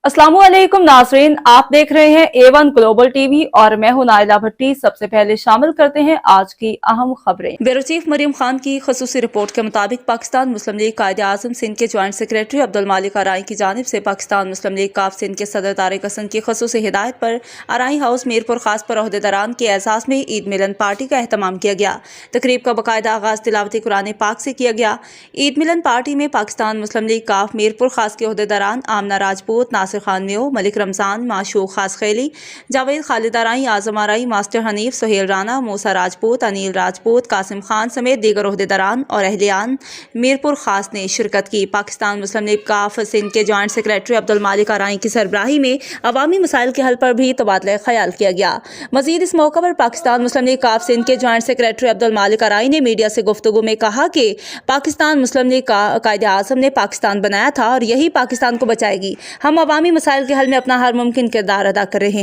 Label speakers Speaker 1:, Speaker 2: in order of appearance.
Speaker 1: अस्सलामुअलैकुम नाज़रीन, आप देख रहे हैं A1 ग्लोबल टीवी और मैं हूं नाइला भट्टी। सबसे पहले शामिल करते हैं आज की अहम खबरें। ब्यूरो चीफ मरियम खान की खसूसी रिपोर्ट के मुताबिक पाकिस्तान मुस्लिम लीग कायदे आज़म सिंध के ज्वाइंट सेक्रेटरी अब्दुल मालिक अराई की जानिब से पाकिस्तान मुस्लिम लीग काफ सिंध के सदर तारिक हसन की खसूसी हिदायत पर अराई हाउस मीरपुर खास पर अहदेदारान के एहसास में ईद मिलन पार्टी का एहतमाम किया गया। तकरीब का बाकायदा आगाज तिलावत कुरान पाक से किया गया। ईद मिलन पार्टी में पाकिस्तान मुस्लिम लीग काफ मीरपुर खास के अहदेदारान आमना राजपूत, नासिर खान मेो, मलिक रमजान, माशूक खास खेली, जावेद खालिद अराई, आजम अराई, मास्टर हनीफ, सुहेल राना, मूसा राजपूत, अनिल राजपूत, कासिम खान समेत दीगर ओहदेदारान और अहलियान मीरपुर खास ने शिरकत की। पाकिस्तान मुस्लिम लीग काफ सिंध के ज्वाइंट सेक्रेटरी अब्दुल मालिक अराई की सरबराही में अवामी मसाइल के हल पर भी तबादला ख्याल किया गया। मजीद इस मौके पर पाकिस्तान मुस्लिम लीग काफ सिंध के ज्वाइंट सेक्रेटरी अब्दुल मालिक अराई ने मीडिया से गुफ्तगू में कहा कि पाकिस्तान मुस्लिम लीग कायदे आज़म ने पाकिस्तान बनाया था और यही पाकिस्तान को बचाएगी। हम अवामी मसाइल के हल में अपना हर मुमकिन किरदार अदा कर रहे हैं।